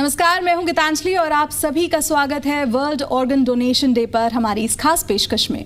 नमस्कार, मैं हूं गीतांजलि और आप सभी का स्वागत है वर्ल्ड ऑर्गन डोनेशन डे पर हमारी इस खास पेशकश में।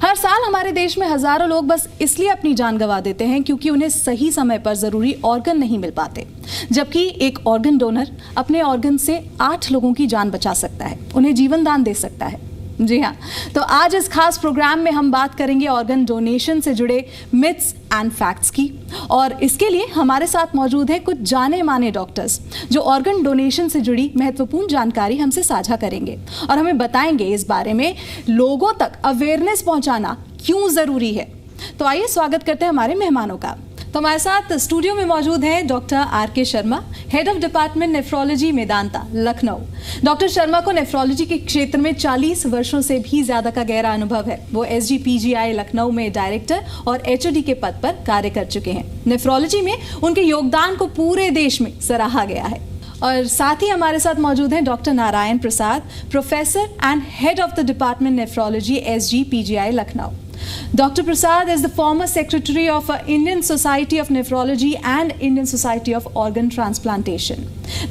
हर साल हमारे देश में हजारों लोग बस इसलिए अपनी जान गंवा देते हैं क्योंकि उन्हें सही समय पर जरूरी ऑर्गन नहीं मिल पाते, जबकि एक ऑर्गन डोनर अपने ऑर्गन से 8 लोगों की जान बचा सकता है, उन्हें जीवन दान दे सकता है। जी हाँ, तो आज इस खास प्रोग्राम में हम बात करेंगे ऑर्गन डोनेशन से जुड़े मिथ्स एंड फैक्ट्स की, और इसके लिए हमारे साथ मौजूद हैं कुछ जाने माने डॉक्टर्स जो ऑर्गन डोनेशन से जुड़ी महत्वपूर्ण जानकारी हमसे साझा करेंगे और हमें बताएंगे इस बारे में लोगों तक अवेयरनेस पहुंचाना क्यों जरूरी है। तो आइए स्वागत करते हैं हमारे मेहमानों का। तो हमारे साथ स्टूडियो में मौजूद हैं doctor R K. Sharma, head of department nephrology Medanta, Lucknow. Doctor Sharma को नेफ्रोलॉजी के क्षेत्र में 40 वर्षों से भी ज्यादा का गहरा अनुभव है। वो एसजीपीजीआई लखनऊ में डायरेक्टर और एचओडी के पद पर कार्य कर चुके हैं। नेफ्रोलॉजी में उनके योगदान को पूरे देश में सराहा गया है। और साथ ही हमारे साथ मौजूद हैं doctor Narayan Prasad, professor and head of the department nephrology, SGPGI Lucknow. Dr. Prasad is the former secretary of Indian Society of Nephrology and Indian Society of Organ Transplantation.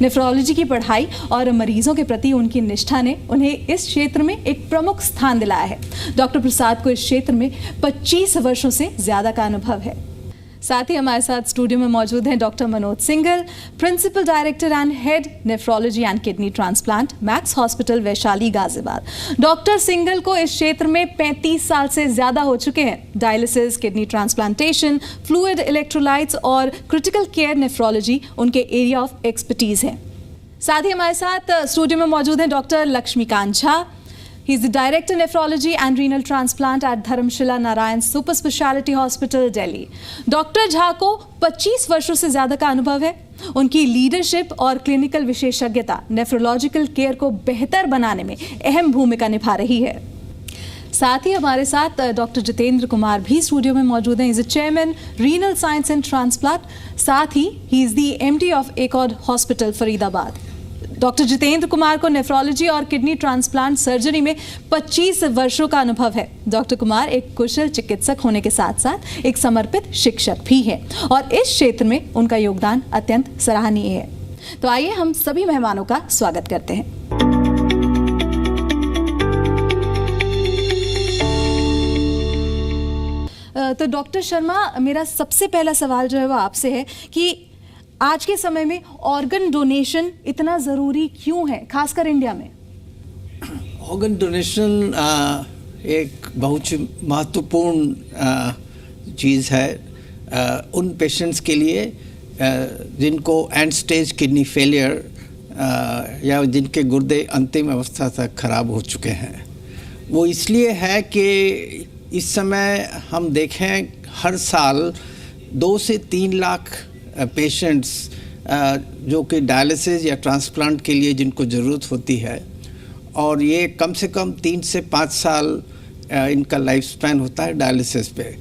Nephrology की पढ़ाई और मरीजों के प्रति उनकी निष्ठा ने उन्हें इस क्षेत्र में एक प्रमुख स्थान दिलाया है। डॉक्टर प्रसाद को इस क्षेत्र में 25 वर्षों से ज्यादा का अनुभव है। साथ ही हमारे साथ स्टूडियो में मौजूद हैं doctor Manoj Singhal, principal director and head nephrology and kidney transplant, Max hospital Vaishali Ghaziabad. Doctor Singhal को इस क्षेत्र में 35 साल से ज्यादा हो चुके हैं। Dialysis, kidney transplantation, fluid electrolytes और क्रिटिकल केयर नेफ्रोलॉजी उनके एरिया ऑफ एक्सपर्टीज है। साथ ही हमारे साथ स्टूडियो में मौजूद हैं doctor Laxmikant Jha. He is the Director Nephrology and Renal Transplant at Dharamshila Narayana super speciality hospital, Delhi. Doctor Jha को 25 वर्षों से ज्यादा का अनुभव है। उनकी लीडरशिप और क्लिनिकल विशेषज्ञता नेफ्रोलॉजिकल केयर को बेहतर बनाने में अहम भूमिका निभा रही है। साथ ही हमारे साथ डॉक्टर जितेंद्र कुमार भी स्टूडियो में मौजूद हैं। Is chairman renal science and transplant, साथ ही is the MD of Accord hospital Faridabad. Doctor Jitendra Kumar को नेफ्रोलॉजी और किडनी ट्रांसप्लांट सर्जरी में 25 वर्षों का अनुभव है। डॉक्टर कुमार एक कुशल चिकित्सक होने के साथ साथ एक समर्पित शिक्षक भी है और इस क्षेत्र में उनका योगदान अत्यंत सराहनीय है। तो आइए हम सभी मेहमानों का स्वागत करते हैं। तो डॉक्टर शर्मा, मेरा सबसे पहला सवाल जो है वो आपसे है कि आज के समय में ऑर्गन डोनेशन इतना ज़रूरी क्यों है, खासकर इंडिया में? ऑर्गन डोनेशन एक बहुत महत्वपूर्ण चीज़ है उन पेशेंट्स के लिए जिनको एंड स्टेज किडनी फेलियर या जिनके गुर्दे अंतिम अवस्था तक खराब हो चुके हैं। वो इसलिए है कि इस समय हम देखें हर साल 2 से 3 लाख पेशेंट्स जो कि डायलिसिस या ट्रांसप्लांट के लिए जिनको ज़रूरत होती है, और ये कम से कम 3 से 5 साल इनका लाइफ स्पैन होता है डायलिसिस पे।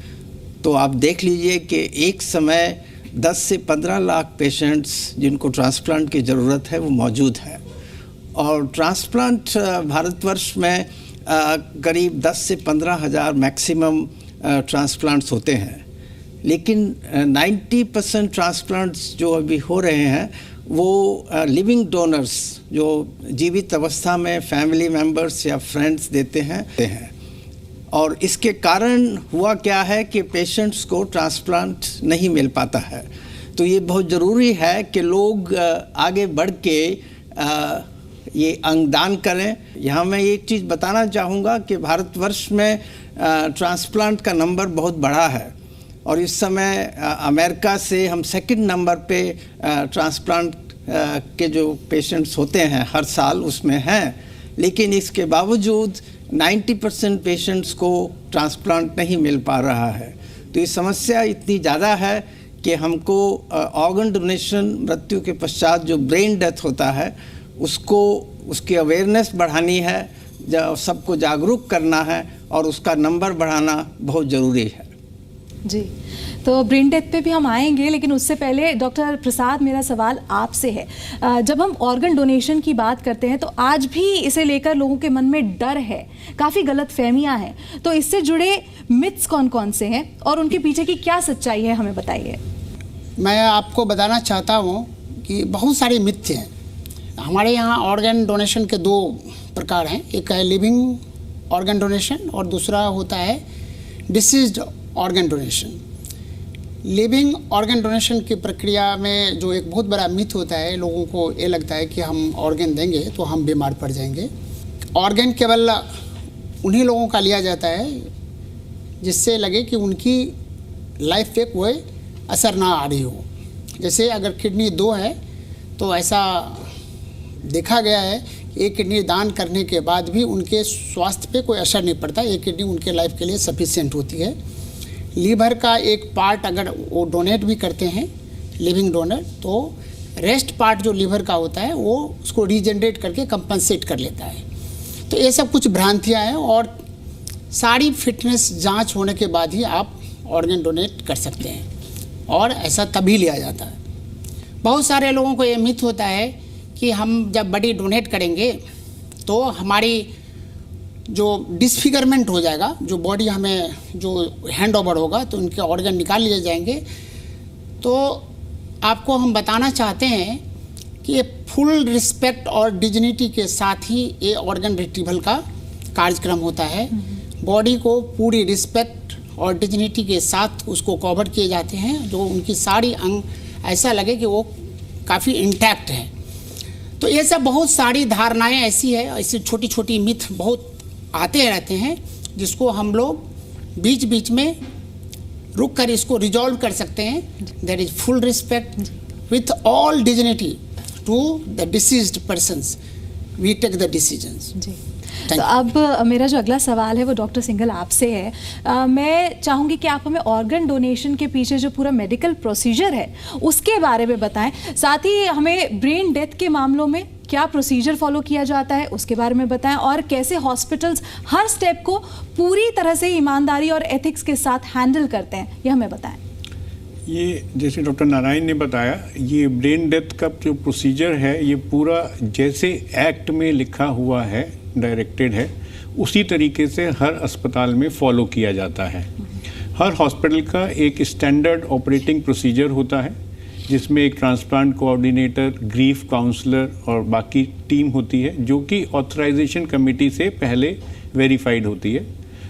तो आप देख लीजिए कि एक समय 10 से 15 लाख पेशेंट्स जिनको ट्रांसप्लांट की ज़रूरत है वो मौजूद है। और ट्रांसप्लांट भारतवर्ष में करीब 10 से 15 हज़ार मैक्सिमम ट्रांसप्लांट्स होते हैं, लेकिन 90% ट्रांसप्लांट्स जो अभी हो रहे हैं वो लिविंग डोनर्स जो जीवित अवस्था में फैमिली मेम्बर्स या फ्रेंड्स देते हैं। और इसके कारण हुआ क्या है कि पेशेंट्स को ट्रांसप्लांट नहीं मिल पाता है। तो ये बहुत ज़रूरी है कि लोग आगे बढ़ के ये अंगदान करें। यहाँ मैं एक चीज़ बताना चाहूँगा कि भारतवर्ष में ट्रांसप्लांट का नंबर बहुत बड़ा है और इस समय अमेरिका से हम 2nd नंबर पे ट्रांसप्लांट के जो पेशेंट्स होते हैं हर साल उसमें हैं, लेकिन इसके बावजूद 90% पेशेंट्स को ट्रांसप्लांट नहीं मिल पा रहा है। तो ये समस्या इतनी ज़्यादा है कि हमको ऑर्गन डोनेशन मृत्यु के पश्चात जो ब्रेन डेथ होता है उसकी अवेयरनेस बढ़ानी है, सबको जागरूक करना है और उसका नंबर बढ़ाना बहुत ज़रूरी है। जी, तो ब्रेन डेथ पे भी हम आएंगे, लेकिन उससे पहले डॉक्टर प्रसाद, मेरा सवाल आपसे है। जब हम ऑर्गन डोनेशन की बात करते हैं तो आज भी इसे लेकर लोगों के मन में डर है, काफ़ी गलतफहमियां हैं। तो इससे जुड़े मिथ्स कौन कौन से हैं और उनके पीछे की क्या सच्चाई है, हमें बताइए। मैं आपको बताना चाहता हूँ कि बहुत सारे मिथ्य हैं। हमारे यहाँ ऑर्गन डोनेशन के 2 प्रकार हैं, एक है लिविंग ऑर्गन डोनेशन और दूसरा होता है deceased organ donation. Living organ donation की प्रक्रिया में जो एक बहुत बड़ा मिथ होता है, लोगों को ये लगता है कि हम ऑर्गन देंगे तो हम बीमार पड़ जाएंगे। ऑर्गन केवल उन्हीं लोगों का लिया जाता है जिससे लगे कि उनकी लाइफ पे कोई असर ना आ रही हो। जैसे अगर किडनी 2 है तो ऐसा देखा गया है कि एक किडनी दान करने के बाद भी उनके स्वास्थ्य पे कोई असर नहीं पड़ता, एक किडनी उनके लाइफ के लिए सफिशिएंट होती है। लीवर का एक पार्ट अगर वो डोनेट भी करते हैं लिविंग डोनर, तो रेस्ट पार्ट जो लीवर का होता है वो उसको रीजनरेट करके कंपनसेट कर लेता है। तो ये सब कुछ भ्रांतियाँ हैं और सारी फिटनेस जांच होने के बाद ही आप ऑर्गन डोनेट कर सकते हैं और ऐसा तभी लिया जाता है। बहुत सारे लोगों को ये मिथ होता है कि हम जब बॉडी डोनेट करेंगे तो हमारी जो डिसफिगरमेंट हो जाएगा, जो बॉडी हमें जो हैंड ओवर होगा तो उनके ऑर्गन निकाल लिए जाएंगे। तो आपको हम बताना चाहते हैं कि ये फुल रिस्पेक्ट और डिग्निटी के साथ ही ये ऑर्गन रिट्रीवल का कार्यक्रम होता है। बॉडी को पूरी रिस्पेक्ट और डिग्निटी के साथ उसको कवर किए जाते हैं, जो उनकी सारी अंग ऐसा लगे कि वो काफ़ी इंटैक्ट है। तो ये सब बहुत सारी धारणाएं ऐसी है, ऐसी छोटी छोटी मिथ बहुत आते रहते हैं जिसको हम लोग बीच बीच में रुक कर इसको रिजॉल्व कर सकते हैं। There is full respect with all dignity to the deceased persons, we take the decisions. जी, तो अब मेरा जो अगला सवाल है वो डॉक्टर सिंघल आपसे है। मैं चाहूँगी कि आप हमें ऑर्गन डोनेशन के पीछे जो पूरा मेडिकल प्रोसीजर है उसके बारे में बताएं, साथ ही हमें ब्रेन डेथ के मामलों में क्या प्रोसीजर फॉलो किया जाता है उसके बारे में बताएं, और कैसे हॉस्पिटल्स हर स्टेप को पूरी तरह से ईमानदारी और एथिक्स के साथ हैंडल करते हैं, ये हमें बताएं। ये जैसे डॉक्टर नारायण ने बताया, ये ब्रेन डेथ का जो प्रोसीजर है ये पूरा जैसे एक्ट में लिखा हुआ है, डायरेक्टेड है, उसी तरीके से हर अस्पताल में फॉलो किया जाता है। हर हॉस्पिटल का एक स्टैंडर्ड ऑपरेटिंग प्रोसीजर होता है जिसमें एक ट्रांसप्लांट कोऑर्डिनेटर, ग्रीफ काउंसलर और बाकी टीम होती है जो कि ऑथराइजेशन कमेटी से पहले वेरीफाइड होती है।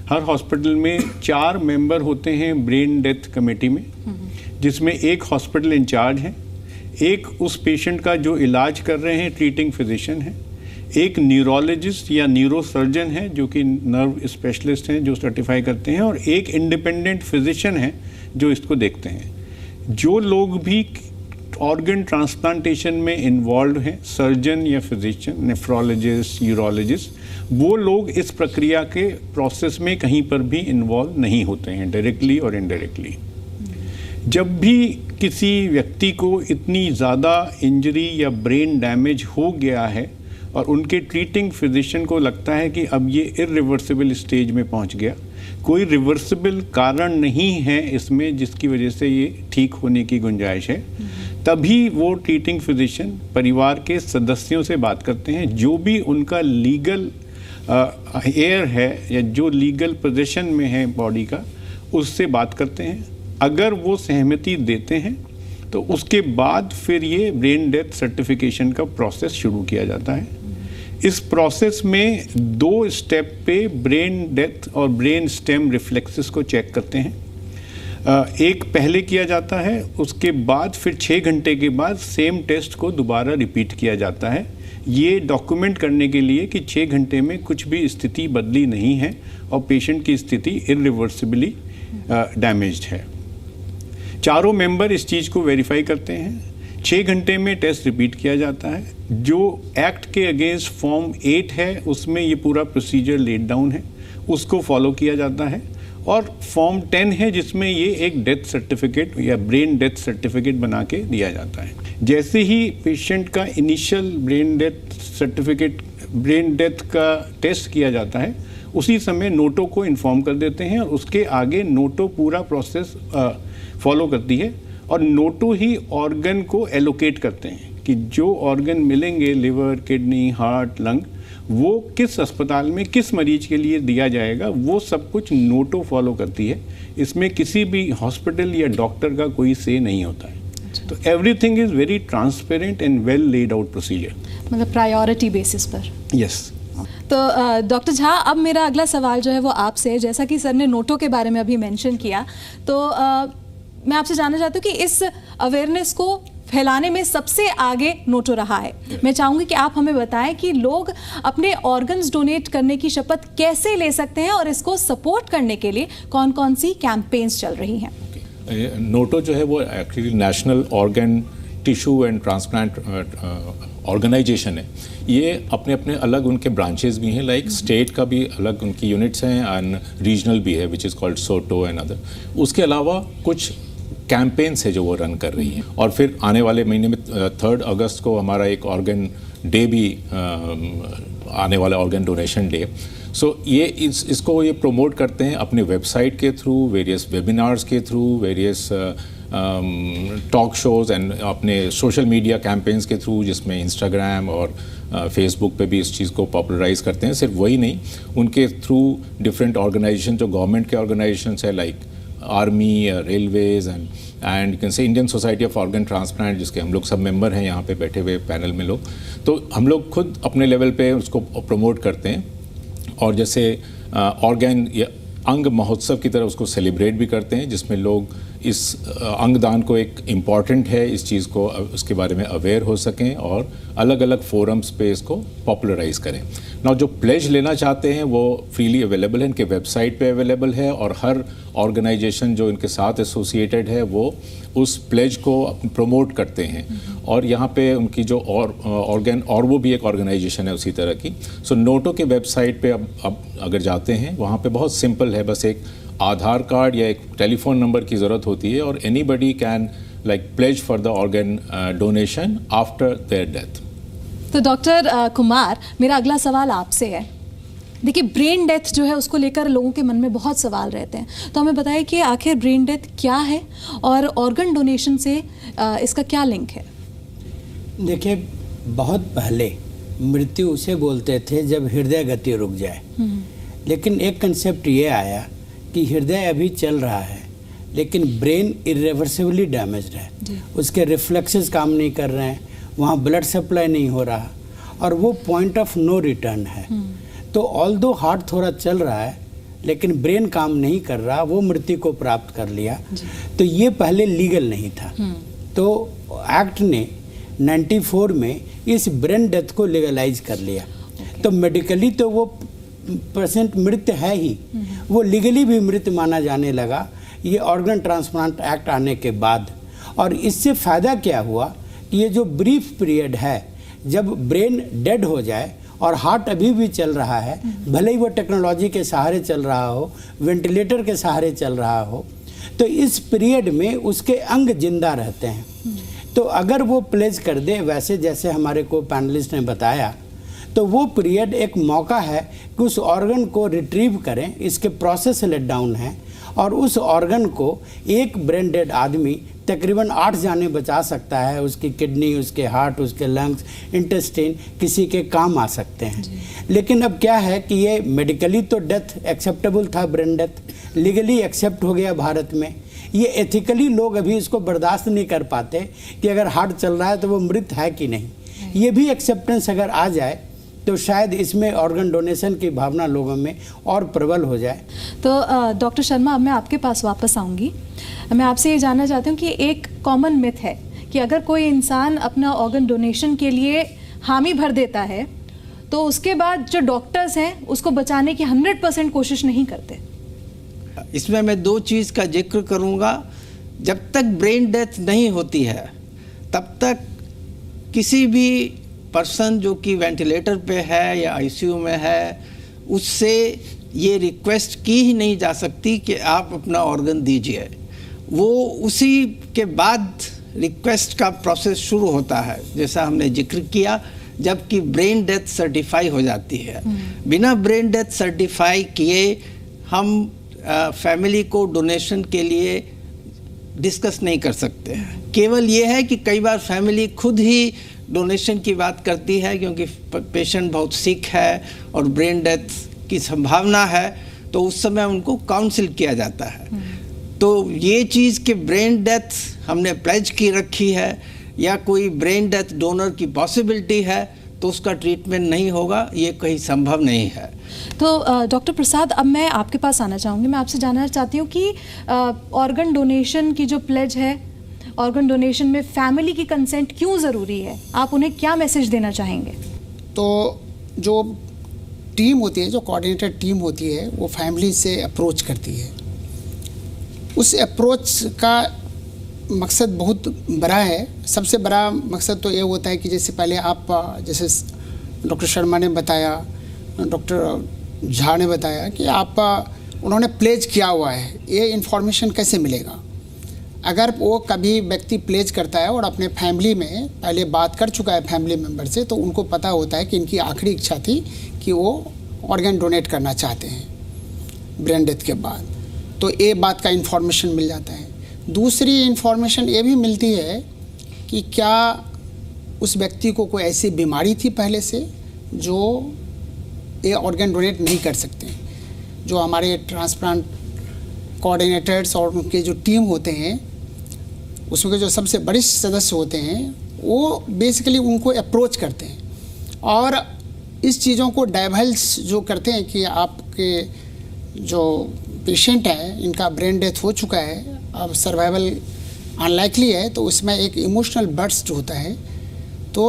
हर हॉस्पिटल में 4 मेंबर होते हैं ब्रेन डेथ कमेटी में, जिसमें एक हॉस्पिटल इंचार्ज है, एक उस पेशेंट का जो इलाज कर रहे हैं ट्रीटिंग फिजिशियन है, एक न्यूरोलॉजिस्ट या न्यूरोसर्जन है जो कि नर्व स्पेशलिस्ट हैं जो सर्टिफाई करते हैं, और एक इंडिपेंडेंट फिजिशियन है जो इसको देखते हैं। जो लोग भी ऑर्गन ट्रांसप्लांटेशन में इन्वॉल्व हैं, सर्जन या फिजिशियन, नेफ्रोलॉजिस्ट, यूरोलॉजिस्ट, वो लोग इस प्रक्रिया के प्रोसेस में कहीं पर भी इन्वॉल्व नहीं होते हैं, डायरेक्टली और इनडायरेक्टली। जब भी किसी व्यक्ति को इतनी ज़्यादा इंजरी या ब्रेन डैमेज हो गया है और उनके ट्रीटिंग फिजिशियन को लगता है कि अब ये इरिवर्सिबल स्टेज में पहुंच गया, कोई रिवर्सिबल कारण नहीं है इसमें जिसकी वजह से ये ठीक होने की गुंजाइश है, तभी वो ट्रीटिंग फिजिशियन परिवार के सदस्यों से बात करते हैं, जो भी उनका लीगल एयर है या जो लीगल पोजीशन में है बॉडी का, उससे बात करते हैं। अगर वो सहमति देते हैं तो उसके बाद फिर ये ब्रेन डेथ सर्टिफिकेशन का प्रोसेस शुरू किया जाता है। इस प्रोसेस में 2 स्टेप पे ब्रेन डेथ और ब्रेन स्टेम रिफ्लेक्सेस को चेक करते हैं। एक पहले किया जाता है, उसके बाद फिर 6 घंटे के बाद सेम टेस्ट को दोबारा रिपीट किया जाता है, ये डॉक्यूमेंट करने के लिए कि 6 घंटे में कुछ भी स्थिति बदली नहीं है और पेशेंट की स्थिति इरिवर्सिबली डैमेज्ड है। चारों मेंबर इस चीज़ को वेरीफाई करते हैं। 6 घंटे में टेस्ट रिपीट किया जाता है। जो एक्ट के अगेंस्ट फॉर्म 8 है उसमें ये पूरा प्रोसीजर लेड डाउन है, उसको फॉलो किया जाता है। और फॉर्म 10 है जिसमें ये एक डेथ सर्टिफिकेट या ब्रेन डेथ सर्टिफिकेट बना के दिया जाता है। जैसे ही पेशेंट का initial brain death certificate, brain death का टेस्ट किया जाता है, उसी समय नोटो को इन्फॉर्म कर देते हैं और उसके आगे नोटो पूरा प्रोसेस फॉलो करती है और नोटो ही ऑर्गन को एलोकेट करते हैं कि जो ऑर्गन मिलेंगे, लिवर, किडनी, हार्ट, लंग, वो किस अस्पताल में किस मरीज के लिए दिया जाएगा, वो सब कुछ नोटो फॉलो करती है। इसमें किसी भी हॉस्पिटल या डॉक्टर का कोई से नहीं होता है। तो everything is very transparent and well laid out procedure. मतलब प्रायोरिटी बेसिस पर। यस। तो डॉक्टर झा, अब मेरा अगला सवाल जो है वो आपसे है। जैसा कि सर ने नोटों के बारे में अभी मेंशन किया, तो मैं आपसे जानना चाहती हूँ कि इस अवेयरनेस को फैलाने में सबसे आगे नोटो रहा है। मैं चाहूँगी कि आप हमें बताएं कि लोग अपने ऑर्गन्स डोनेट करने की शपथ कैसे ले सकते हैं और इसको सपोर्ट करने के लिए कौन कौन सी कैंपेन्स चल रही हैं। नोटो जो है वो actually national organ tissue and transplant organisation है। ये अपने अपने अलग उनके ब्रांचेस भी हैं, लाइक स्टेट का भी अलग उनकी यूनिट्स हैं एंड रीजनल भी है which is called SOTTO and other. उसके अलावा कुछ कैंपेन्स है जो वो रन कर रही हैं, और फिर आने वाले महीने में 3 अगस्त को हमारा एक ऑर्गन डे भी आने वाला, ऑर्गन डोनेशन डे। सो ये इसको ये प्रमोट करते हैं अपने वेबसाइट के थ्रू, वेरियस वेबिनार्स के through, various talk shows and अपने सोशल मीडिया कैंपेन्स के थ्रू, जिसमें इंस्टाग्राम और फेसबुक पे भी इस चीज़ को पॉपुलराइज करते हैं। सिर्फ वही नहीं, उनके थ्रू डिफरेंट ऑर्गेनाइजेशन जो गवर्नमेंट के ऑर्गेनाइजेशंस है, like army, railways and you can say Indian society of organ transplant, जिसके हम लोग सब मेंबर हैं यहाँ पे बैठे हुए पैनल में लोग, तो हम लोग खुद अपने लेवल पे उसको प्रमोट करते हैं। और जैसे ऑर्गन या अंग महोत्सव की तरह उसको सेलिब्रेट भी करते हैं, जिसमें लोग इस अंगदान को एक इम्पॉर्टेंट है, इस चीज़ को उसके बारे में अवेयर हो सकें और अलग अलग फोरम्स पे इसको पॉपुलराइज करें। ना जो प्लेज लेना चाहते हैं वो फ्रीली अवेलेबल है, इनके वेबसाइट पे अवेलेबल है, और हर ऑर्गेनाइजेशन जो इनके साथ एसोसिएटेड है वो उस प्लेज को प्रमोट करते हैं। और यहाँ पे उनकी जो ऑर्गन और वो भी एक ऑर्गेनाइजेशन है उसी तरह की। सो नोटो के वेबसाइट पे अब अगर जाते हैं, वहाँ पे बहुत सिंपल है, बस एक आधार कार्ड या एक टेलीफोन नंबर की ज़रूरत होती है, और anybody can like pledge for the organ donation after their death. तो डॉक्टर कुमार, मेरा अगला सवाल आपसे है। देखिए, ब्रेन डेथ जो है उसको लेकर लोगों के मन में बहुत सवाल रहते हैं, तो हमें बताइए कि आखिर ब्रेन डेथ क्या है और ऑर्गन डोनेशन से इसका क्या लिंक है। देखिए, बहुत पहले मृत्यु उसे बोलते थे जब हृदय गति रुक जाए, लेकिन एक कंसेप्ट ये आया कि हृदय अभी चल रहा है लेकिन ब्रेन इरिवर्सिबली डैमेज्ड है, उसके रिफ्लेक्सेस काम नहीं कर रहे हैं, वहाँ ब्लड सप्लाई नहीं हो रहा, और वो पॉइंट ऑफ नो रिटर्न है। तो ऑल्दो हार्ट थोड़ा चल रहा है लेकिन ब्रेन काम नहीं कर रहा, वो मृत्यु को प्राप्त कर लिया। तो ये पहले लीगल नहीं था, तो एक्ट ने 94 में इस ब्रेन डेथ को लीगलाइज कर लिया। तो मेडिकली तो वो % मृत है ही, वो लीगली भी मृत माना जाने लगा ये ऑर्गन ट्रांसप्लांट एक्ट आने के बाद। और इससे फ़ायदा क्या हुआ कि ये जो ब्रीफ पीरियड है, जब ब्रेन डेड हो जाए और हार्ट अभी भी चल रहा है, भले ही वो टेक्नोलॉजी के सहारे चल रहा हो, वेंटिलेटर के सहारे चल रहा हो, तो इस पीरियड में उसके अंग जिंदा रहते हैं। तो अगर वो प्लेज कर दे वैसे जैसे हमारे को पैनलिस्ट ने बताया, तो वो पीरियड एक मौका है कि उस ऑर्गन को रिट्रीव करें, इसके प्रोसेस लेट डाउन है, और उस ऑर्गन को एक ब्रेन डेड आदमी तकरीबन 8 जाने बचा सकता है। उसकी किडनी, उसके हार्ट, उसके लंग्स, इंटेस्टाइन किसी के काम आ सकते हैं। लेकिन अब क्या है कि ये मेडिकली तो डेथ एक्सेप्टेबल था, ब्रेन डेथ लीगली एक्सेप्ट हो गया भारत में। ये एथिकली लोग अभी इसको बर्दाश्त नहीं कर पाते कि अगर हार्ट चल रहा है तो वो मृत है कि नहीं। ये भी एक्सेप्टेंस अगर आ जाए तो शायद इसमें ऑर्गन डोनेशन की भावना लोगों में और प्रबल हो जाए। तो डॉक्टर शर्मा, अब मैं आपके पास वापस आऊँगी। मैं आपसे ये जानना चाहती हूँ कि एक कॉमन मिथ है कि अगर कोई इंसान अपना ऑर्गन डोनेशन के लिए हामी भर देता है तो उसके बाद जो डॉक्टर्स हैं उसको बचाने की 100% कोशिश नहीं करते। इसमें मैं 2 चीज़ का जिक्र करूँगा। जब तक ब्रेन डेथ नहीं होती है तब तक किसी भी पर्सन जो कि वेंटिलेटर पे है या आईसीयू में है, उससे ये रिक्वेस्ट की ही नहीं जा सकती कि आप अपना ऑर्गन दीजिए। वो उसी के बाद रिक्वेस्ट का प्रोसेस शुरू होता है, जैसा हमने जिक्र किया, जबकि ब्रेन डेथ सर्टिफाई हो जाती है। बिना ब्रेन डेथ सर्टिफाई किए हम फैमिली को डोनेशन के लिए डिस्कस नहीं कर सकते हैं। केवल ये है कि कई बार फैमिली खुद ही डोनेशन की बात करती है क्योंकि पेशेंट बहुत सिक है और ब्रेन डेथ की संभावना है, तो उस समय उनको काउंसिल किया जाता है। तो ये चीज़ कि ब्रेन डेथ हमने प्लेज की रखी है या कोई ब्रेन डेथ डोनर की पॉसिबिलिटी है, तो उसका ट्रीटमेंट नहीं होगा, ये कहीं संभव नहीं है। तो डॉक्टर प्रसाद, अब मैं आपके पास आना चाहूँगी। मैं आपसे जानना चाहती हूँ कि ऑर्गन डोनेशन की जो प्लेज है, ऑर्गन डोनेशन में फैमिली की कंसेंट क्यों ज़रूरी है? आप उन्हें क्या मैसेज देना चाहेंगे? तो जो टीम होती है, जो कोऑर्डिनेटर टीम होती है, वो फैमिली से अप्रोच करती है। उस अप्रोच का मकसद बहुत बड़ा है। सबसे बड़ा मकसद तो ये होता है कि जैसे पहले आप, जैसे डॉक्टर शर्मा ने बताया, डॉक्टर झा ने बताया कि उन्होंने प्लेज किया हुआ है, ये इन्फॉर्मेशन कैसे मिलेगा? अगर वो कभी व्यक्ति प्लेज करता है और अपने फैमिली में पहले बात कर चुका है फैमिली मेम्बर से, तो उनको पता होता है कि इनकी आखिरी इच्छा थी कि वो ऑर्गन डोनेट करना चाहते हैं ब्रेन डेथ के बाद, तो ये बात का इन्फॉर्मेशन मिल जाता है। दूसरी इन्फॉर्मेशन ये भी मिलती है कि क्या उस व्यक्ति को कोई ऐसी बीमारी थी पहले से जो ये ऑर्गन डोनेट नहीं कर सकते। जो हमारे ट्रांसप्लांट कोऑर्डिनेटर्स और उनके जो टीम होते हैं, उसमें के जो सबसे वरिष्ठ सदस्य होते हैं, वो बेसिकली उनको अप्रोच करते हैं और इस चीज़ों को डाइवर्स जो करते हैं कि आपके जो पेशेंट है, इनका ब्रेन डेथ हो चुका है, अब सर्वाइवल अनलाइकली है, तो उसमें एक इमोशनल बर्स्ट होता है। तो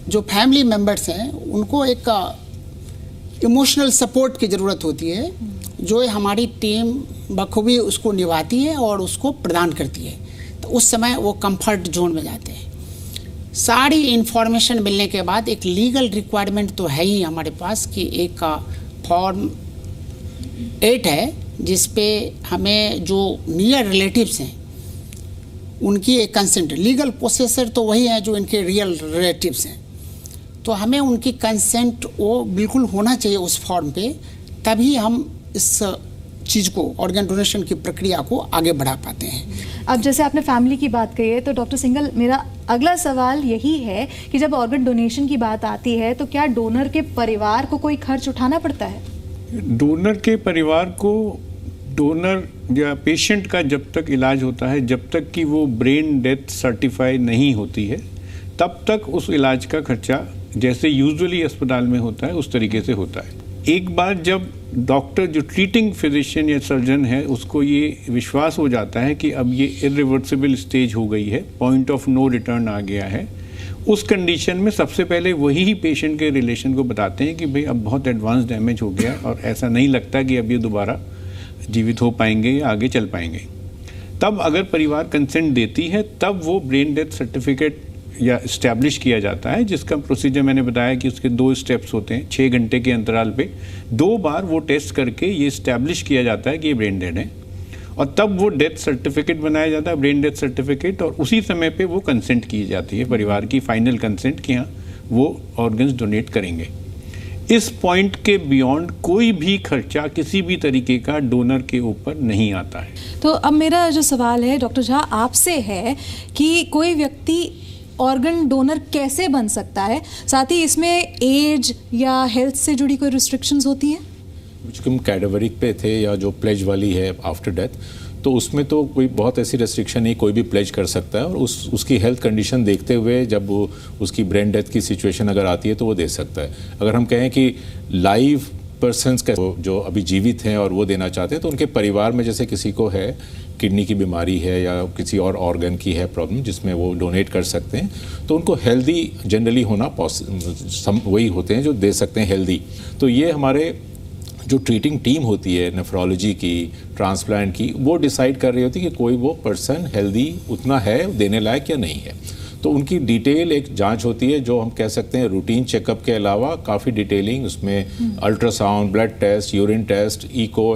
जो फैमिली मेम्बर्स हैं, उनको एक इमोशनल सपोर्ट की ज़रूरत होती है, जो हमारी टीम बखूबी उसको निभाती है और उसको प्रदान करती है। तो उस समय वो कंफर्ट जोन में जाते हैं। सारी इन्फॉर्मेशन मिलने के बाद एक लीगल रिक्वायरमेंट तो है ही हमारे पास कि एक फॉर्म 8 है, जिस पे हमें जो नियर रिलेटिव्स हैं उनकी एक कंसेंट, लीगल पोसेसर तो वही है जो इनके रियल रिलेटिव्स हैं, तो हमें उनकी कंसेंट वो बिल्कुल होना चाहिए उस फॉर्म पे, तभी हम इस चीज़ को, ऑर्गन डोनेशन की प्रक्रिया को आगे बढ़ा पाते हैं। अब जैसे आपने फैमिली की बात कही है, तो डॉक्टर सिंघल, मेरा अगला सवाल यही है कि जब ऑर्गन डोनेशन की बात आती है तो क्या डोनर के परिवार को कोई खर्च उठाना पड़ता है? डोनर के परिवार को, डोनर या पेशेंट का जब तक इलाज होता है, जब तक कि वो ब्रेन डेथ सर्टिफाई नहीं होती है, तब तक उस इलाज का खर्चा जैसे यूजुअली अस्पताल में होता है उस तरीके से होता है। एक बार जब डॉक्टर, जो ट्रीटिंग फिजिशियन या सर्जन है, उसको ये विश्वास हो जाता है कि अब ये इरिवर्सिबल स्टेज हो गई है, पॉइंट ऑफ नो रिटर्न आ गया है, उस कंडीशन में सबसे पहले वही पेशेंट के रिलेशन को बताते हैं कि भाई अब बहुत एडवांस डैमेज हो गया और ऐसा नहीं लगता कि अब ये दोबारा जीवित हो पाएंगे या आगे चल पाएंगे। तब अगर परिवार कंसेंट देती है, तब वो ब्रेन डेथ सर्टिफिकेट या इस्टेब्लिश किया जाता है, जिसका प्रोसीजर मैंने बताया कि उसके 2 स्टेप्स होते हैं। 6 घंटे के अंतराल पे 2 बार वो टेस्ट करके ये इस्टेब्लिश किया जाता है कि ये ब्रेन डेड है, और तब वो डेथ सर्टिफिकेट बनाया जाता है, ब्रेन डेथ सर्टिफिकेट, और उसी समय पे वो कंसेंट की जाती है, परिवार की फाइनल कंसेंट कि हाँ वो ऑर्गन्स डोनेट करेंगे। इस पॉइंट के बियॉन्ड कोई भी खर्चा किसी भी तरीके का डोनर के ऊपर नहीं आता है। तो अब मेरा जो सवाल है डॉक्टर झा आपसे है कि कोई व्यक्ति ऑर्गन डोनर कैसे बन सकता है, साथ ही इसमें एज या हेल्थ से जुड़ी कोई रिस्ट्रिक्शंस होती हैं? चूँकि हम कैटेगरी पे थे, या जो प्लेज वाली है आफ्टर डेथ, तो उसमें तो कोई बहुत ऐसी रेस्ट्रिक्शन नहीं, कोई भी प्लेज कर सकता है, और उसकी हेल्थ कंडीशन देखते हुए जब वो उसकी ब्रेन डेथ की सिचुएशन अगर आती है तो वो दे सकता है। अगर हम कहें कि लाइव पर्सन्स का जो अभी जीवित हैं और वो देना चाहते हैं, तो उनके परिवार में जैसे किसी को है किडनी की बीमारी है या किसी और ऑर्गन की है प्रॉब्लम जिसमें वो डोनेट कर सकते हैं, तो उनको हेल्दी जनरली होना वही होते हैं जो दे सकते हैं हेल्दी। तो ये हमारे जो ट्रीटिंग टीम होती है नेफ्रोलॉजी की, ट्रांसप्लांट की, वो डिसाइड कर रही होती है कि कोई वो पर्सन हेल्दी उतना है देने लायक या नहीं है। तो उनकी डिटेल एक जांच होती है, जो हम कह सकते हैं रूटीन चेकअप के अलावा काफ़ी डिटेलिंग, उसमें ultrasound, blood test, urine test, echo,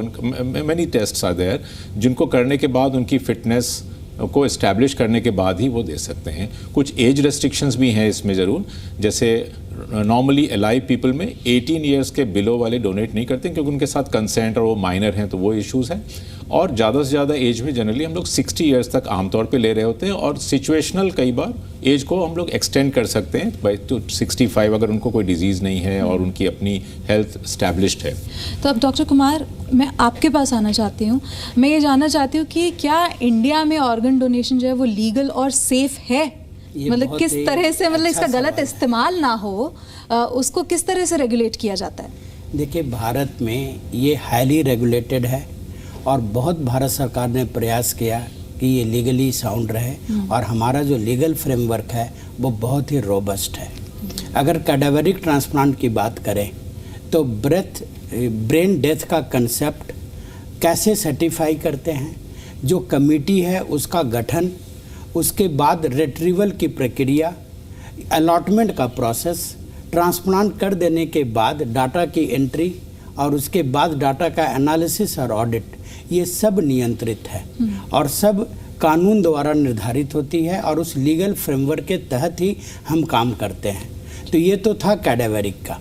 many tests are there, जिनको करने के बाद उनकी फिटनेस को इस्टेब्लिश करने के बाद ही वो दे सकते हैं। कुछ एज रेस्ट्रिक्शंस भी हैं इसमें ज़रूर, जैसे नॉर्मली अलाइव पीपल में 18 ईयर्स के बिलो वाले डोनेट नहीं करते क्योंकि उनके साथ कंसेंट और वो माइनर हैं, तो वो इश्यूज़ हैं। और ज़्यादा से ज़्यादा एज में जनरली हम लोग 60 ईयर्स तक आमतौर पे ले रहे होते हैं, और सिचुएशनल कई बार एज को हम लोग एक्सटेंड कर सकते हैं बाई टू 65 अगर उनको कोई डिजीज़ नहीं है और उनकी अपनी हेल्थ स्टैब्लिश्ड है। तो अब डॉक्टर कुमार, मैं आपके पास आना चाहती हूँ। मैं ये जानना चाहती हूँ कि क्या इंडिया में ऑर्गन डोनेशन जो है वो लीगल और सेफ है? ये मतलब बहुत किस ही तरह से, मतलब अच्छा इसका गलत सवाल है। इस्तेमाल ना हो, उसको किस तरह से रेगुलेट किया जाता है? देखिए, भारत में ये हाईली रेगुलेटेड है और बहुत भारत सरकार ने प्रयास किया कि ये लीगली साउंड रहे और हमारा जो लीगल फ्रेमवर्क है वो बहुत ही रोबस्ट है। अगर कैडावरिक ट्रांसप्लांट की बात करें तो ब्रेन डेथ का कंसेप्ट कैसे सर्टिफाई करते हैं, जो कमेटी है उसका गठन, उसके बाद रिट्रीवल की प्रक्रिया, अलॉटमेंट का प्रोसेस, ट्रांसप्लांट कर देने के बाद डाटा की एंट्री और उसके बाद डाटा का एनालिसिस और ऑडिट, ये सब नियंत्रित है और सब कानून द्वारा निर्धारित होती है और उस लीगल फ्रेमवर्क के तहत ही हम काम करते हैं। तो ये तो था कैडावरिक का।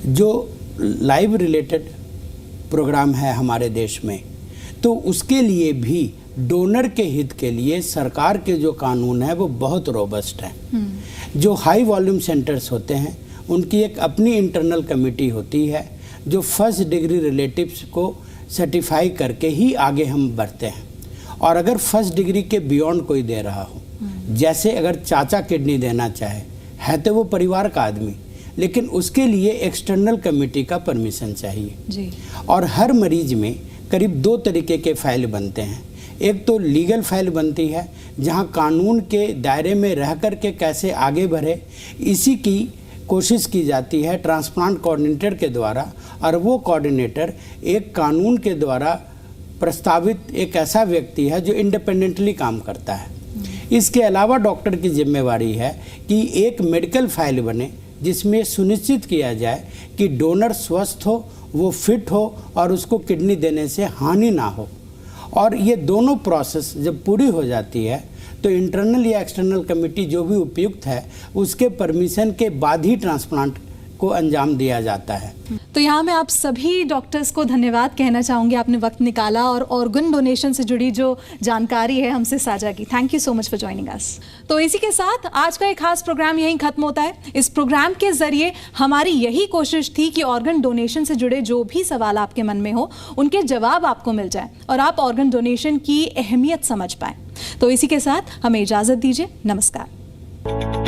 जो लाइव रिलेटेड प्रोग्राम है हमारे देश में, तो उसके लिए भी डोनर के हित के लिए सरकार के जो कानून है वो बहुत रोबस्ट है। जो हाई वॉल्यूम सेंटर्स होते हैं उनकी एक अपनी इंटरनल कमेटी होती है जो फर्स्ट डिग्री रिलेटिव्स को सर्टिफाई करके ही आगे हम बढ़ते हैं। और अगर फर्स्ट डिग्री के बियॉन्ड कोई दे रहा हो, जैसे अगर चाचा किडनी देना चाहे, है तो वो परिवार का आदमी, लेकिन उसके लिए एक्सटर्नल कमेटी का परमिशन चाहिए जी। और हर मरीज में करीब 2 तरीके के फाइल बनते हैं। एक तो लीगल फाइल बनती है जहां कानून के दायरे में रह कर के कैसे आगे बढ़े, इसी की कोशिश की जाती है ट्रांसप्लांट कोऑर्डिनेटर के द्वारा, और वो कोऑर्डिनेटर एक कानून के द्वारा प्रस्तावित एक ऐसा व्यक्ति है जो इंडिपेंडेंटली काम करता है। इसके अलावा डॉक्टर की जिम्मेवारी है कि एक मेडिकल फाइल बने जिसमें सुनिश्चित किया जाए कि डोनर स्वस्थ हो, वो फिट हो और उसको किडनी देने से हानि ना हो। और ये दोनों प्रोसेस जब पूरी हो जाती है तो इंटरनल या एक्सटर्नल कमेटी जो भी उपयुक्त है उसके परमिशन के बाद ही ट्रांसप्लांट को अंजाम दिया जाता है। तो यहाँ मैं आप सभी डॉक्टर्स को धन्यवाद कहना चाहूँगी, आपने वक्त निकाला और ऑर्गन डोनेशन से जुड़ी जो जानकारी है हमसे साझा की। Thank you so much for joining us. तो इसी के साथ आज का एक खास प्रोग्राम यहीं खत्म होता है। इस प्रोग्राम के जरिए हमारी यही कोशिश थी कि ऑर्गन डोनेशन से जुड़े जो भी सवाल आपके मन में हो उनके जवाब आपको मिल जाए और आप ऑर्गन डोनेशन की अहमियत समझ पाएं। तो इसी के साथ हमें इजाज़त दीजिए। नमस्कार।